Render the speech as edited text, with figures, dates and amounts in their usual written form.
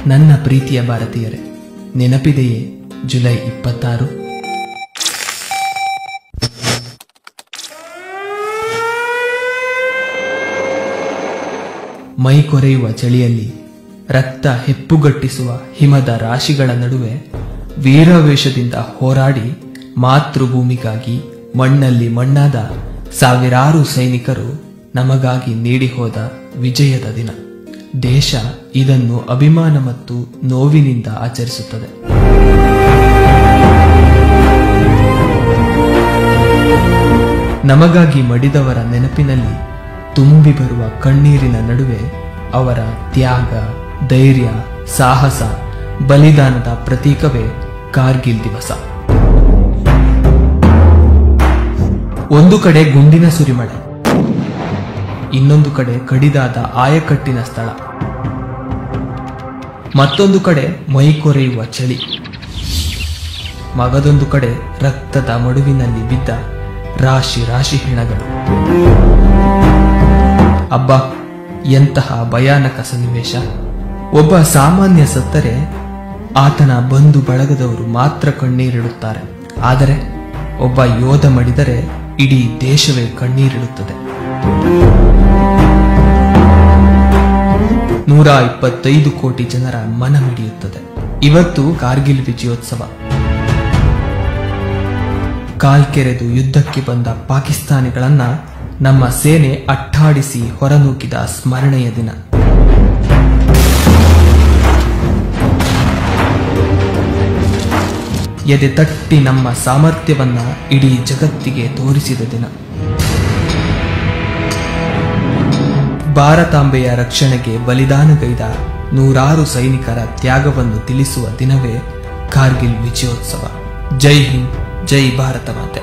ನನ್ನ ಪ್ರೀತಿಯ ಭಾರತೀಯರೇ, ನೆನಪಿದೆಯೇ ಜುಲೈ 26? ಮೈ ಕೊರೆಯುವ ಚಳಿಯಲ್ಲಿ ರಕ್ತ ಹೆಪ್ಪುಗಟ್ಟಿಸುವ ಹಿಮದ ರಾಶಿಗಳ ನಡುವೆ ವೀರಾವೇಶದಿಂದ ಹೋರಾಡಿ ಮಾತೃಭೂಮಿಗಾಗಿ ಮಣ್ಣಲ್ಲಿ ಮಣ್ಣಾದ ಸಾವಿರಾರು ಸೈನಿಕರು ನಮಗಾಗಿ ನೀಡಿ ಹೋದ ವಿಜಯದ ದಿನ. ದೇಶ ಇದನ್ನು ಅಭಿಮಾನ ಮತ್ತು ನೋವಿನಿಂದ ಆಚರಿಸುತ್ತದೆ. ನಮಗಾಗಿ ಮಡಿದವರ ನೆನಪಿನಲ್ಲಿ ತುಂಬಿ ಬರುವ ಕಣ್ಣೀರಿನ ನಡುವೆ ಅವರ ತ್ಯಾಗ, ಧೈರ್ಯ, ಸಾಹಸ, ಬಲಿದಾನದ ಪ್ರತೀಕವೇ ಕಾರ್ಗಿಲ್ ದಿವಸ. ಒಂದು ಕಡೆ ಗುಂಡಿನ ಸುರಿಮಳೆ, ಇನ್ನೊಂದು ಕಡೆ ಕಡಿದಾದ ಆಯಕಟ್ಟಿನ ಸ್ಥಳ, ಮತ್ತೊಂದು ಕಡೆ ಮೈಕೊರೆಯುವ ಚಳಿ, ಮಗದೊಂದು ಕಡೆ ರಕ್ತದ ಮಡುವಿನಲ್ಲಿ ಬಿದ್ದ ರಾಶಿ ರಾಶಿ ಹೆಣಗಳು. ಅಬ್ಬಾ, ಎಂತಹ ಭಯಾನಕ ಸನ್ನಿವೇಶ! ಒಬ್ಬ ಸಾಮಾನ್ಯ ಸತ್ತರೆ ಆತನ ಬಂಧು ಬಳಗದವರು ಮಾತ್ರ ಕಣ್ಣೀರಿಡುತ್ತಾರೆ. ಆದರೆ ಒಬ್ಬ ಯೋಧ ಮಡಿದರೆ ಇಡೀ ದೇಶವೇ ಕಣ್ಣೀರಿಡುತ್ತದೆ. 125 ಕೋಟಿ ಜನರ ಮನ ಮಿಡಿಯುತ್ತದೆ. ಇವತ್ತು ಕಾರ್ಗಿಲ್ ವಿಜಯೋತ್ಸವ. ಕಾಲ್ಕೆರೆದು ಯುದ್ಧಕ್ಕೆ ಬಂದ ಪಾಕಿಸ್ತಾನಿಗಳನ್ನ ನಮ್ಮ ಸೇನೆ ಅಟ್ಟಾಡಿಸಿ ಹೊರನೂಕಿದ ಸ್ಮರಣೆಯ ದಿನ. ಎದೆ ತಟ್ಟಿ ನಮ್ಮ ಸಾಮರ್ಥ್ಯವನ್ನ ಇಡೀ ಜಗತ್ತಿಗೆ ತೋರಿಸಿದ ದಿನ. ಭಾರತಾಂಬೆಯ ರಕ್ಷಣೆಗೆ ಬಲಿದಾನಗೈದ ನೂರಾರು ಸೈನಿಕರ ತ್ಯಾಗವನ್ನು ತಿಳಿಸುವ ದಿನವೇ ಕಾರ್ಗಿಲ್ ವಿಜಯೋತ್ಸವ. ಜೈ ಹಿಂದ್, ಜೈ ಭಾರತ ಮಾತೆ.